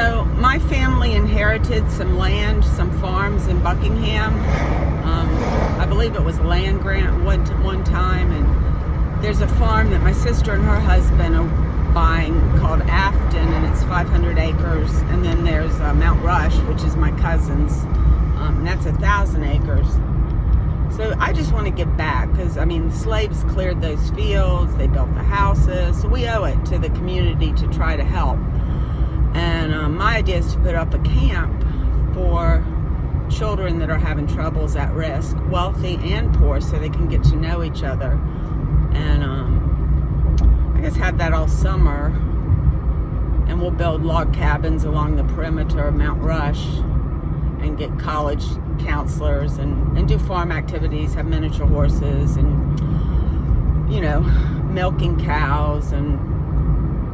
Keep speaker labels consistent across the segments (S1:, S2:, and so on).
S1: So my family inherited some land, some farms in Buckingham. I believe it was a land grant one time, and there's a farm that my sister and her husband are buying called Afton, and it's 500 acres. And then there's Mount Rush, which is my cousin's, and that's 1,000 acres. So I just want to give back because, I mean, the slaves cleared those fields, they built the houses, so we owe it to the community to try to help. And my idea is to put up a camp for children that are having troubles at risk, wealthy and poor, so they can get to know each other. And I guess have that all summer. And we'll build log cabins along the perimeter of Mount Rush and get college counselors and do farm activities, have miniature horses and, you know, milking cows and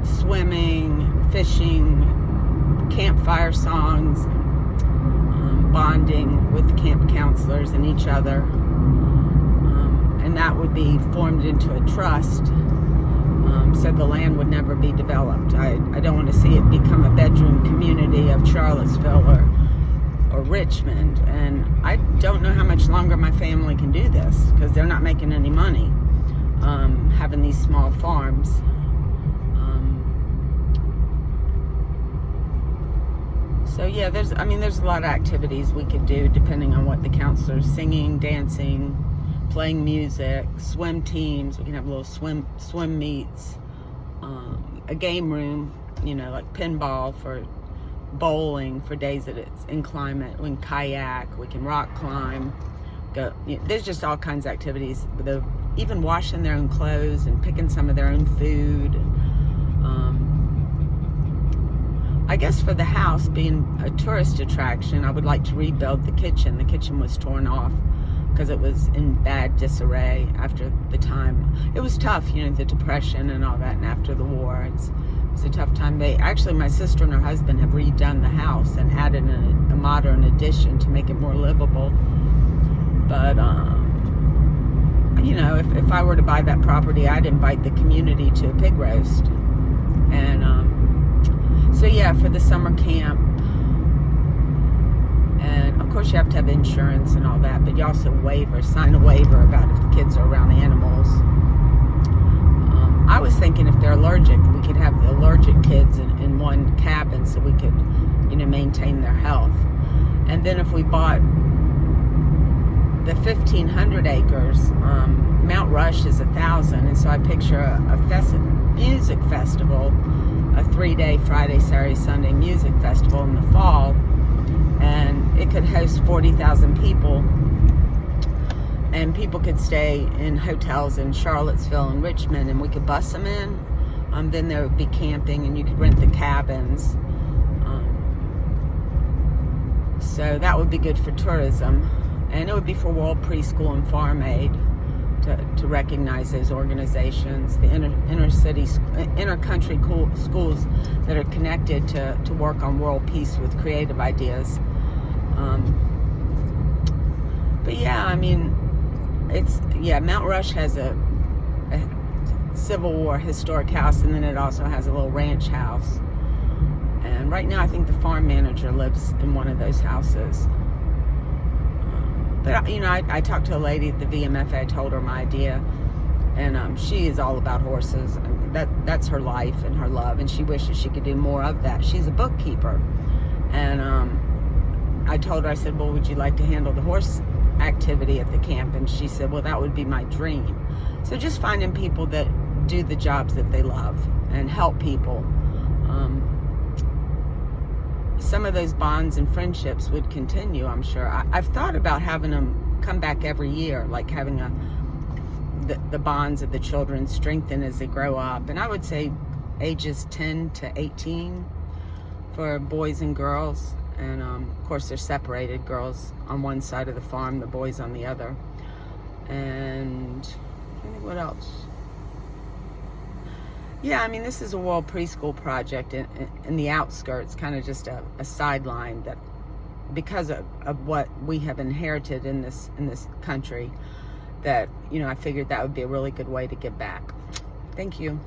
S1: swimming, fishing, campfire songs, bonding with the camp counselors and each other. And that would be formed into a trust, so the land would never be developed. I don't want to see it become a bedroom community of Charlottesville or Richmond. And I don't know how much longer my family can do this because they're not making any money having these small farms. So yeah, there's a lot of activities we could do depending on what the counselor's singing, dancing, playing music, swim teams. We can have little swim meets, a game room, you know, like pinball, for bowling for days that it's inclement. We can kayak, we can rock climb. There's just all kinds of activities. Even washing their own clothes and picking some of their own food. I guess for the house being a tourist attraction, I would like to rebuild the kitchen. The kitchen was torn off because it was in bad disarray after the time. It was tough, you know, the Depression and all that, and after the war. It was a tough time. Actually, my sister and her husband have redone the house and added a modern addition to make it more livable. But, you know, if I were to buy that property, I'd invite the community to a pig roast. And, so yeah, for the summer camp, and of course you have to have insurance and all that, but you also sign a waiver about if the kids are around animals. I was thinking if they're allergic, we could have the allergic kids in one cabin so we could, you know, maintain their health. And then if we bought the 1,500 acres, Mount Rush is 1,000, and so I picture a music festival, a 3-day Friday, Saturday, Sunday music festival in the fall, and it could host 40,000 people, and people could stay in hotels in Charlottesville and Richmond, and we could bus them in. Then there would be camping, and you could rent the cabins. So that would be good for tourism, and it would be for World Preschool and Farm Aid to recognize those organizations, the inter-country schools that are connected to work on world peace with creative ideas. But yeah, I mean, Mount Rush has a Civil War historic house, and then it also has a little ranch house. And right now I think the farm manager lives in one of those houses. But, you know, I talked to a lady at the VMFA. I told her my idea, and she is all about horses. I mean, that's her life and her love, and she wishes she could do more of that. She's a bookkeeper, and I told her, I said, well, would you like to handle the horse activity at the camp? And she said, well, that would be my dream. So just finding people that do the jobs that they love and help people. Some of those bonds and friendships would continue, I'm sure. I've thought about having them come back every year, like having the bonds of the children strengthen as they grow up. And I would say ages 10 to 18 for boys and girls. And of course they're separated, girls on one side of the farm, the boys on the other. And I think what else? Yeah, I mean, this is a World Preschool project in the outskirts, kind of just a sideline that, because of what we have inherited in this country, that, you know, I figured that would be a really good way to give back. Thank you.